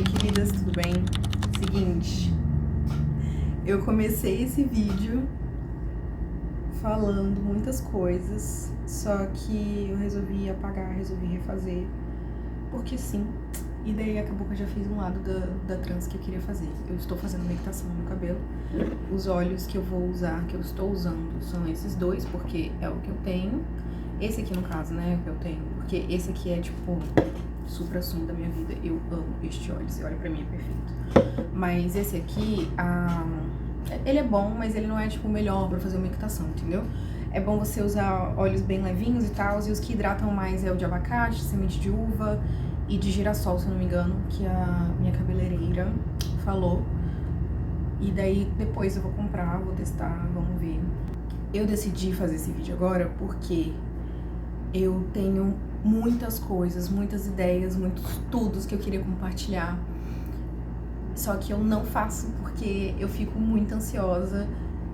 queridas, tudo bem? Seguinte, eu comecei esse vídeo falando muitas coisas, só que eu resolvi apagar, resolvi refazer, porque sim. E daí acabou que eu já fiz um lado da trans que eu queria fazer. Eu estou fazendo meditação no cabelo. Os óleos que eu vou usar, que eu estou usando, são esses dois, porque é o que eu tenho. Esse aqui, no caso, né, é o que eu tenho, porque esse aqui é, tipo, supra-sumo da minha vida. Eu amo este óleo, esse óleo pra mim é perfeito. Mas esse aqui, ele é bom, mas ele não é, tipo, o melhor pra fazer uma meditação, entendeu? É bom você usar óleos bem levinhos e tal, e os que hidratam mais é o de abacate, semente de uva e de girassol, se eu não me engano, que a minha cabeleireira falou. E daí depois eu vou comprar, vou testar, vamos ver. Eu decidi fazer esse vídeo agora porque eu tenho muitas coisas, muitas ideias, muitos estudos que eu queria compartilhar. Só que eu não faço porque eu fico muito ansiosa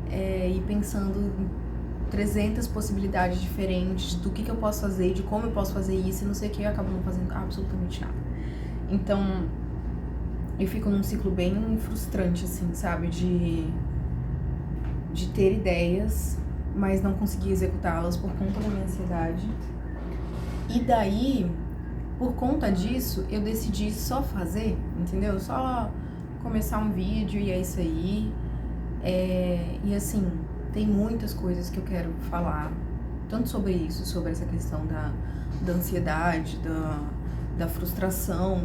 e pensando em 300 possibilidades diferentes do que eu posso fazer, de como eu posso fazer isso e não sei o que, eu acabo não fazendo absolutamente nada. Então, eu fico num ciclo bem frustrante, assim, sabe? De ter ideias, mas não conseguir executá-las por conta da minha ansiedade. E daí, por conta disso, eu decidi só fazer, entendeu? Só começar um vídeo e é isso aí. E assim, tem muitas coisas que eu quero falar, tanto sobre isso, sobre essa questão da ansiedade, da frustração,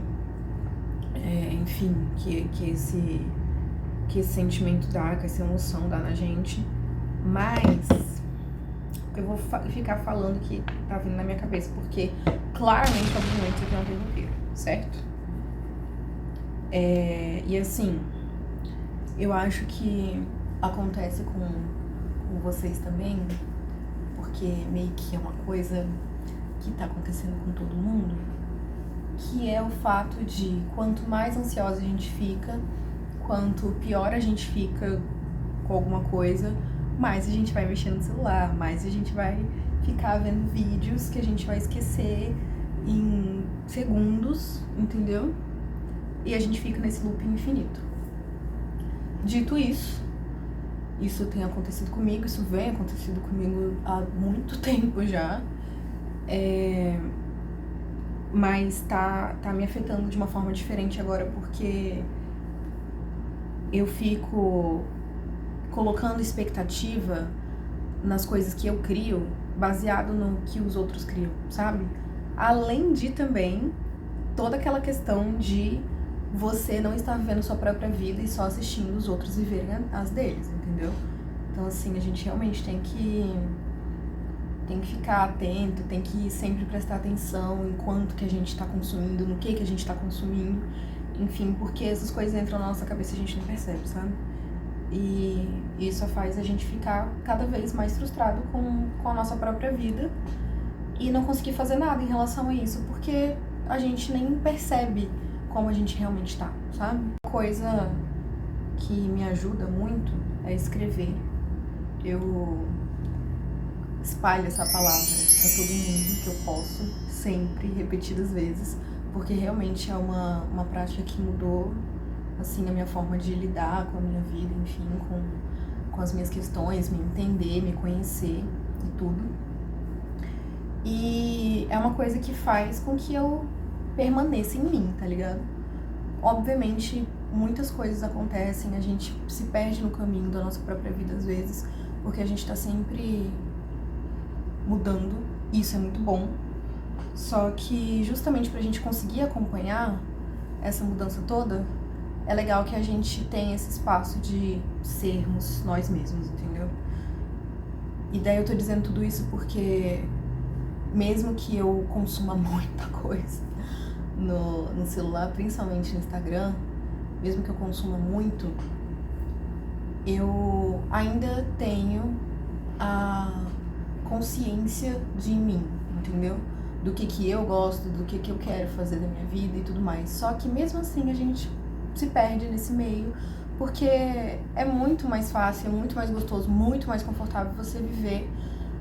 enfim, que esse sentimento dá, que essa emoção dá na gente. Mas eu vou ficar falando que tá vindo na minha cabeça, porque claramente, obviamente, isso aqui é um tempo inteiro, certo? E assim, eu acho que acontece com vocês também, porque meio que é uma coisa que tá acontecendo com todo mundo, que é o fato de quanto mais ansiosa a gente fica, quanto pior a gente fica com alguma coisa, mais a gente vai mexer no celular, mais a gente vai ficar vendo vídeos que a gente vai esquecer em segundos, entendeu? E a gente fica nesse loop infinito. Dito isso tem acontecido comigo, isso vem acontecendo comigo há muito tempo já, mas tá me afetando de uma forma diferente agora, porque eu fico colocando expectativa nas coisas que eu crio, baseado no que os outros criam, sabe? Além de também toda aquela questão de você não estar vivendo sua própria vida e só assistindo os outros viverem as deles, entendeu? Então, assim, a gente realmente tem que ficar atento, tem que sempre prestar atenção em quanto que a gente tá consumindo, no que a gente tá consumindo, enfim, porque essas coisas entram na nossa cabeça e a gente não percebe, sabe? E isso faz a gente ficar cada vez mais frustrado com a nossa própria vida e não conseguir fazer nada em relação a isso, porque a gente nem percebe como a gente realmente tá, sabe? Coisa que me ajuda muito é escrever. Eu espalho essa palavra pra todo mundo que eu posso, sempre, repetidas vezes, porque realmente é uma prática que mudou, assim, a minha forma de lidar com a minha vida, enfim, com as minhas questões, me entender, me conhecer e tudo. E é uma coisa que faz com que eu permaneça em mim, tá ligado? Obviamente, muitas coisas acontecem, a gente se perde no caminho da nossa própria vida às vezes, porque a gente tá sempre mudando, e isso é muito bom. Só que justamente pra gente conseguir acompanhar essa mudança toda, é legal que a gente tenha esse espaço de sermos nós mesmos, entendeu? E daí eu tô dizendo tudo isso porque mesmo que eu consuma muita coisa no celular, principalmente no Instagram, mesmo que eu consuma muito, eu ainda tenho a consciência de mim, entendeu? Do que eu gosto, do que eu quero fazer da minha vida e tudo mais. Só que mesmo assim a gente se perde nesse meio, porque é muito mais fácil, é muito mais gostoso, muito mais confortável você viver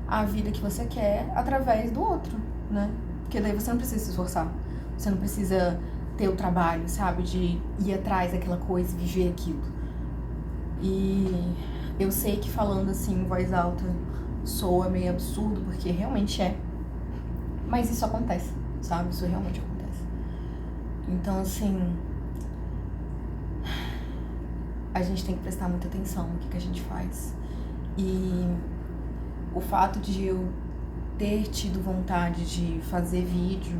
a vida que você quer através do outro, né? Porque daí você não precisa se esforçar, você não precisa ter o trabalho, sabe? De ir atrás daquela coisa, viver aquilo. E eu sei que falando assim em voz alta soa meio absurdo, porque realmente é. Mas isso acontece, sabe? Isso realmente acontece. Então, assim, a gente tem que prestar muita atenção no que a gente faz. E o fato de eu ter tido vontade de fazer vídeo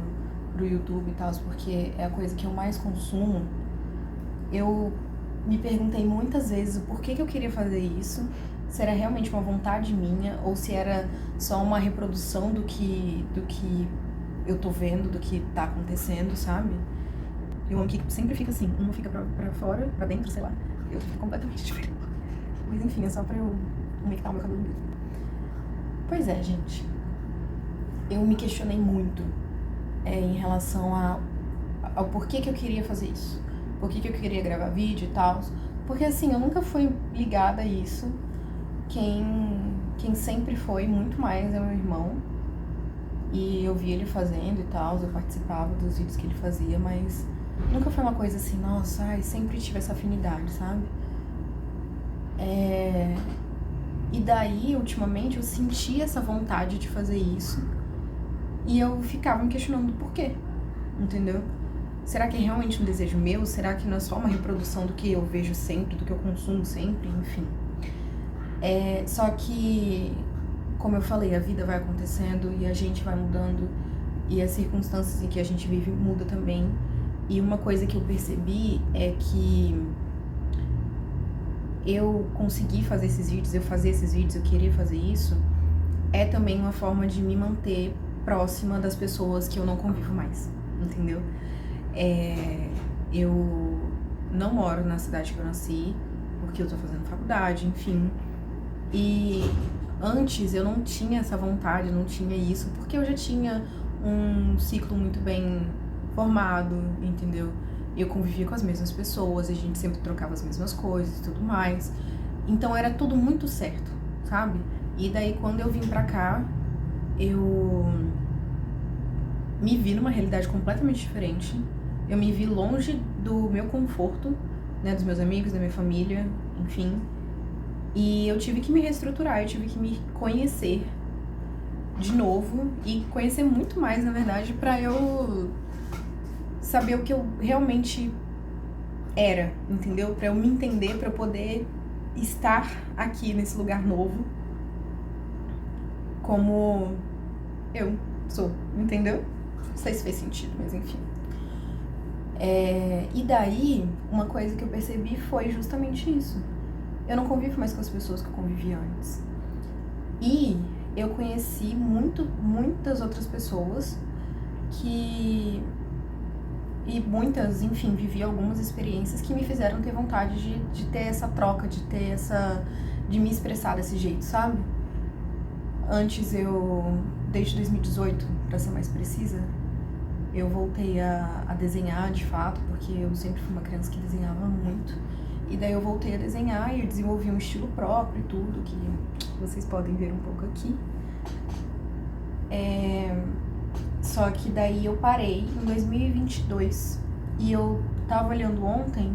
pro YouTube e tal, porque é a coisa que eu mais consumo, eu me perguntei muitas vezes o porquê que eu queria fazer isso, se era realmente uma vontade minha ou se era só uma reprodução do que eu tô vendo, do que tá acontecendo, sabe? E o homem que sempre fica assim, um fica pra fora, pra dentro, sei lá, eu fico completamente diferente. Mas enfim, é só pra eu humectar o meu cabelo mesmo. Pois é, gente. Eu me questionei muito em relação ao porquê que eu queria fazer isso. Por que eu queria gravar vídeo e tal. Porque assim, eu nunca fui ligada a isso. Quem sempre foi muito mais é meu irmão. E eu via ele fazendo e tal, eu participava dos vídeos que ele fazia, mas nunca foi uma coisa assim, nossa, ai, sempre tive essa afinidade, sabe? E daí, ultimamente, eu senti essa vontade de fazer isso e eu ficava me questionando por quê, entendeu? Será que é realmente um desejo meu? Será que não é só uma reprodução do que eu vejo sempre, do que eu consumo sempre? Enfim. Só que, como eu falei, a vida vai acontecendo e a gente vai mudando e as circunstâncias em que a gente vive muda também. E uma coisa que eu percebi é que eu consegui fazer esses vídeos, eu queria fazer isso, é também uma forma de me manter próxima das pessoas que eu não convivo mais, entendeu? Eu não moro na cidade que eu nasci, porque eu tô fazendo faculdade, enfim. E antes eu não tinha essa vontade, não tinha isso, porque eu já tinha um ciclo muito bem formado, entendeu? Eu convivia com as mesmas pessoas, a gente sempre trocava as mesmas coisas e tudo mais. Então era tudo muito certo, sabe? E daí quando eu vim pra cá, eu me vi numa realidade completamente diferente. Eu me vi longe do meu conforto, né, dos meus amigos, da minha família, enfim. E eu tive que me reestruturar, eu tive que me conhecer de novo e conhecer muito mais, na verdade, pra eu saber o que eu realmente era, entendeu? Pra eu me entender, pra eu poder estar aqui nesse lugar novo como eu sou, entendeu? Não sei se fez sentido, mas enfim. E daí, uma coisa que eu percebi foi justamente isso. Eu não convivo mais com as pessoas que eu convivia antes. E eu conheci muitas outras pessoas e muitas, enfim, vivi algumas experiências que me fizeram ter vontade de ter essa troca, de me expressar desse jeito, sabe? Antes desde 2018, pra ser mais precisa, eu voltei a desenhar de fato, porque eu sempre fui uma criança que desenhava muito. E daí eu voltei a desenhar e eu desenvolvi um estilo próprio e tudo, que vocês podem ver um pouco aqui. Só que daí eu parei em 2022 e eu tava olhando ontem,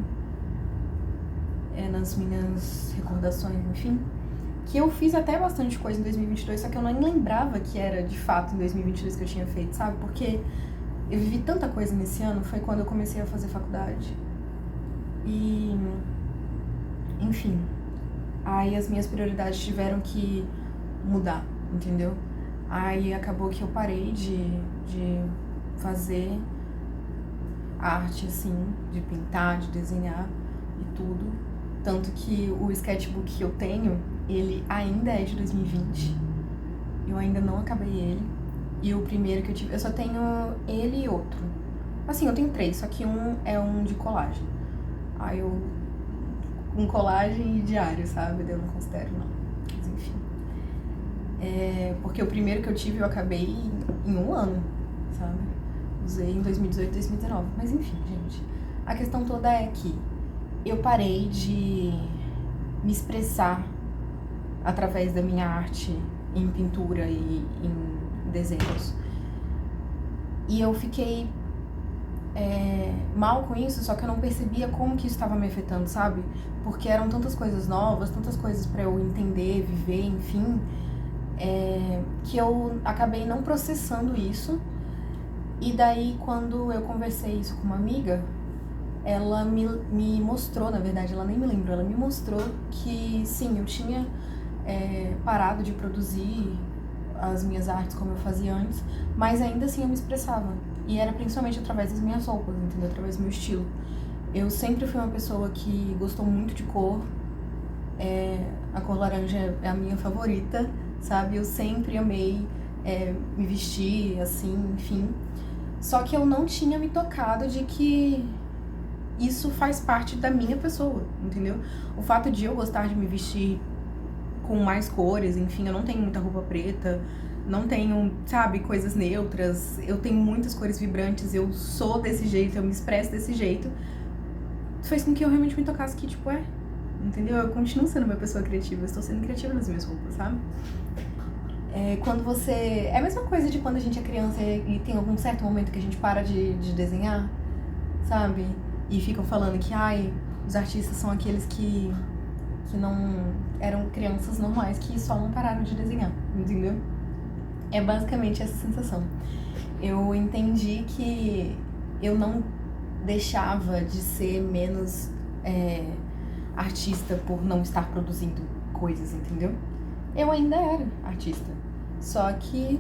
nas minhas recordações, enfim, que eu fiz até bastante coisa em 2022, só que eu nem lembrava que era de fato em 2022 que eu tinha feito, sabe? Porque eu vivi tanta coisa nesse ano, foi quando eu comecei a fazer faculdade. E, enfim, aí as minhas prioridades tiveram que mudar, entendeu? Aí acabou que eu parei de fazer arte, assim, de pintar, de desenhar e tudo. Tanto que o sketchbook que eu tenho, ele ainda é de 2020. Eu ainda não acabei ele. E o primeiro que eu tive, eu só tenho ele e outro. Assim, eu tenho 3, só que um é um de colagem. Aí um colagem e diário, sabe? Eu não considero, não. Mas enfim. Porque o primeiro que eu tive eu acabei em um ano, sabe? Usei em 2018, 2019. Mas enfim, gente. A questão toda é que eu parei de me expressar através da minha arte em pintura e em desenhos. E eu fiquei mal com isso, só que eu não percebia como que isso estava me afetando, sabe? Porque eram tantas coisas novas, tantas coisas pra eu entender, viver, enfim, que eu acabei não processando isso. E daí, quando eu conversei isso com uma amiga, ela me mostrou, na verdade, ela nem me lembrou, ela me mostrou que sim, eu tinha parado de produzir as minhas artes como eu fazia antes, mas ainda assim eu me expressava. E era principalmente através das minhas roupas, entendeu? Através do meu estilo. Eu sempre fui uma pessoa que gostou muito de cor. A cor laranja é a minha favorita, sabe? Eu sempre amei me vestir, assim, enfim. Só que eu não tinha me tocado de que isso faz parte da minha pessoa, entendeu? O fato de eu gostar de me vestir com mais cores, enfim, eu não tenho muita roupa preta, não tenho, sabe, coisas neutras, eu tenho muitas cores vibrantes, eu sou desse jeito, eu me expresso desse jeito, fez com que eu realmente me tocasse que, tipo, entendeu? Eu continuo sendo uma pessoa criativa, eu estou sendo criativa nas minhas roupas, sabe? Quando você... É a mesma coisa de quando a gente é criança e tem algum certo momento que a gente para de desenhar, sabe? E ficam falando que, os artistas são aqueles que não eram crianças normais, que só não pararam de desenhar, entendeu? É basicamente essa sensação. Eu entendi que eu não deixava de ser menos artista por não estar produzindo coisas, entendeu? Eu ainda era artista, só que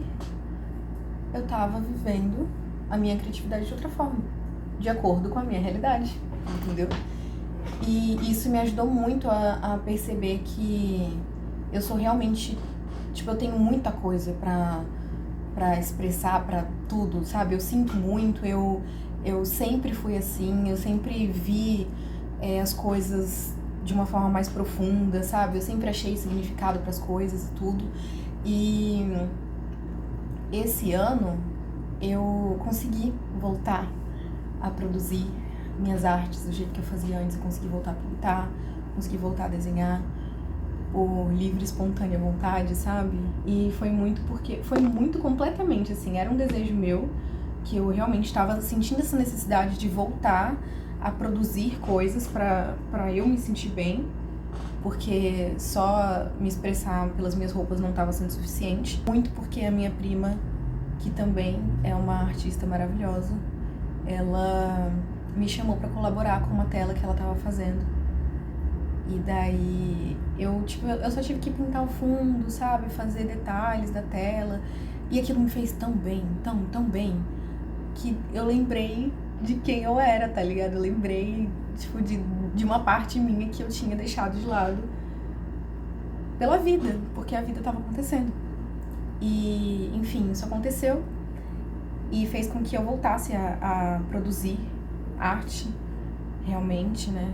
eu tava vivendo a minha criatividade de outra forma, de acordo com a minha realidade, entendeu? E isso me ajudou muito a perceber que eu sou realmente... Tipo, eu tenho muita coisa pra expressar, pra tudo, sabe? Eu sinto muito, eu sempre fui assim, eu sempre vi as coisas de uma forma mais profunda, sabe? Eu sempre achei significado pras coisas e tudo. E esse ano eu consegui voltar a produzir minhas artes do jeito que eu fazia antes. Eu consegui voltar a pintar, consegui voltar a desenhar por livre, espontânea vontade, sabe? E foi muito completamente assim, era um desejo meu, que eu realmente estava sentindo essa necessidade de voltar a produzir coisas pra eu me sentir bem, porque só me expressar pelas minhas roupas não estava sendo suficiente. Muito porque a minha prima, que também é uma artista maravilhosa, ela me chamou pra colaborar com uma tela que ela tava fazendo. E daí eu só tive que pintar o fundo, sabe? Fazer detalhes da tela. E aquilo me fez tão bem, tão bem, que eu lembrei de quem eu era, tá ligado? Eu lembrei, tipo, de uma parte minha que eu tinha deixado de lado pela vida, porque a vida tava acontecendo. E, enfim, isso aconteceu e fez com que eu voltasse a produzir arte, realmente, né?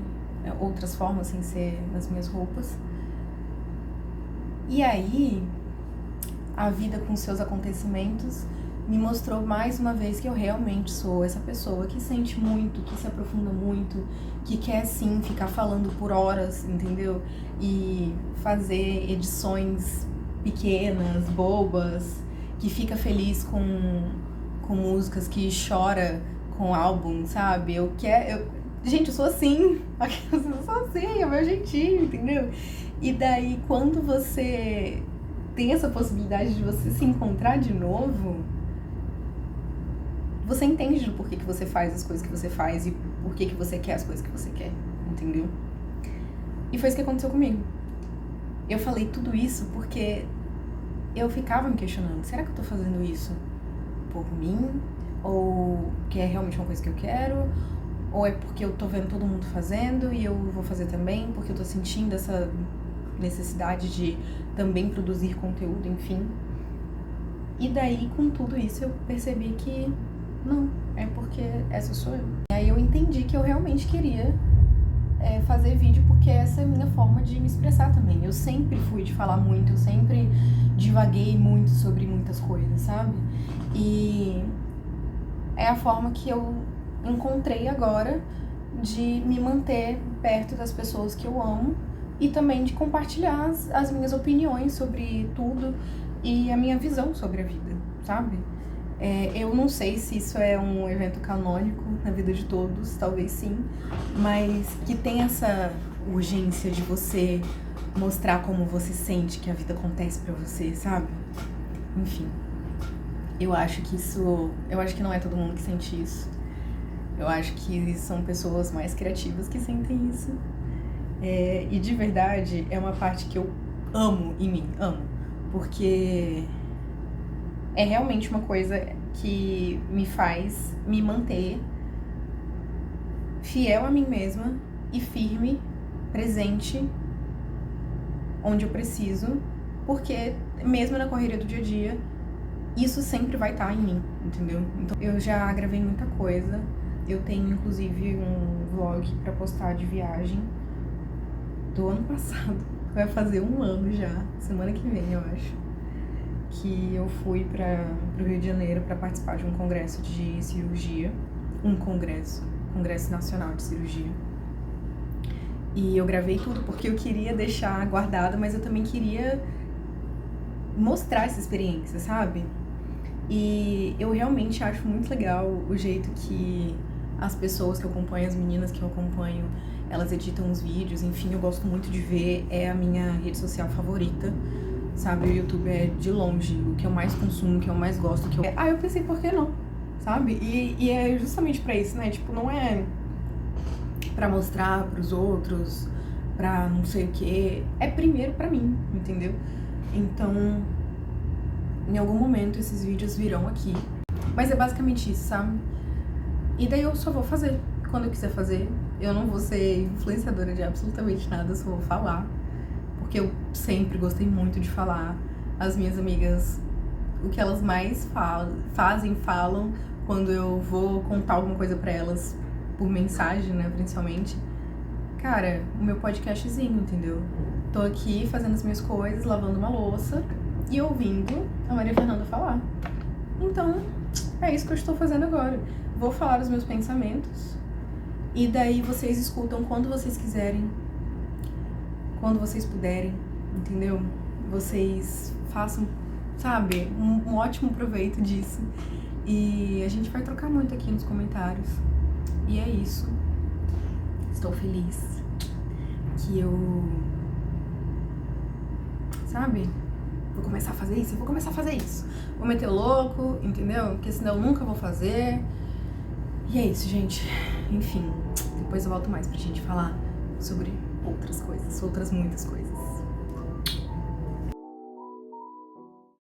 Outras formas sem ser nas minhas roupas. E aí, a vida com seus acontecimentos me mostrou mais uma vez que eu realmente sou essa pessoa que sente muito, que se aprofunda muito, que quer sim ficar falando por horas, entendeu? E fazer edições pequenas, bobas, que fica feliz com músicas, que chora com álbum, sabe? Gente, eu sou assim, eu sou assim, é o meu jeitinho, entendeu? E daí, quando você tem essa possibilidade de você se encontrar de novo, você entende do porquê que você faz as coisas que você faz e por que você quer as coisas que você quer, entendeu? E foi isso que aconteceu comigo. Eu falei tudo isso porque eu ficava me questionando, será que eu tô fazendo isso por mim? Ou que é realmente uma coisa que eu quero? Ou é porque eu tô vendo todo mundo fazendo e eu vou fazer também, porque eu tô sentindo essa necessidade de também produzir conteúdo, enfim. E daí, com tudo isso, eu percebi que não, é porque essa sou eu. E aí eu entendi que eu realmente queria fazer vídeo, porque essa é a minha forma de me expressar também. Eu sempre fui de falar muito, eu sempre divaguei muito sobre muitas coisas, sabe? E é a forma que eu encontrei agora de me manter perto das pessoas que eu amo e também de compartilhar as minhas opiniões sobre tudo e a minha visão sobre a vida, sabe? Eu não sei se isso é um evento canônico na vida de todos, talvez sim, mas que tem essa urgência de você mostrar como você sente que a vida acontece pra você, sabe? Enfim, eu acho que não é todo mundo que sente isso. Eu acho que são pessoas mais criativas que sentem isso. E de verdade, é uma parte que eu amo em mim, amo. Porque é realmente uma coisa que me faz me manter fiel a mim mesma e firme, presente, onde eu preciso. Porque mesmo na correria do dia a dia, isso sempre vai estar em mim, entendeu? Então eu já gravei muita coisa. Eu tenho inclusive um vlog pra postar de viagem do ano passado. Vai fazer 1 ano já, semana que vem, eu acho. Que eu fui pro Rio de Janeiro pra participar de um congresso de cirurgia. Congresso Nacional de Cirurgia. E eu gravei tudo porque eu queria deixar guardado, mas eu também queria mostrar essa experiência, sabe? E eu realmente acho muito legal o jeito que as pessoas que eu acompanho, as meninas que eu acompanho, elas editam os vídeos, enfim, eu gosto muito de ver, é a minha rede social favorita, sabe? O YouTube é de longe o que eu mais consumo, o que eu mais gosto, eu pensei, por que não? Sabe? E é justamente pra isso, né? Tipo, não é pra mostrar pros outros, pra não sei o quê, é primeiro pra mim, entendeu? Então, em algum momento esses vídeos virão aqui, mas é basicamente isso, sabe? E daí eu só vou fazer quando eu quiser fazer. Eu não vou ser influenciadora de absolutamente nada, eu só vou falar. Porque eu sempre gostei muito de falar. As minhas amigas, o que elas mais falam quando eu vou contar alguma coisa pra elas, por mensagem, né, principalmente. Cara, o meu podcastzinho, entendeu? Tô aqui fazendo as minhas coisas, lavando uma louça e ouvindo a Maria Fernanda falar. Então, é isso que eu estou fazendo agora. Vou falar os meus pensamentos e daí vocês escutam quando vocês quiserem, quando vocês puderem, entendeu? Vocês façam, sabe, um ótimo proveito disso. E a gente vai trocar muito aqui nos comentários. E é isso. Estou feliz que eu, sabe, vou começar a fazer isso, Vou meter o louco, entendeu? Porque senão eu nunca vou fazer. E é isso, gente. Enfim, depois eu volto mais pra gente falar sobre outras coisas, outras muitas coisas.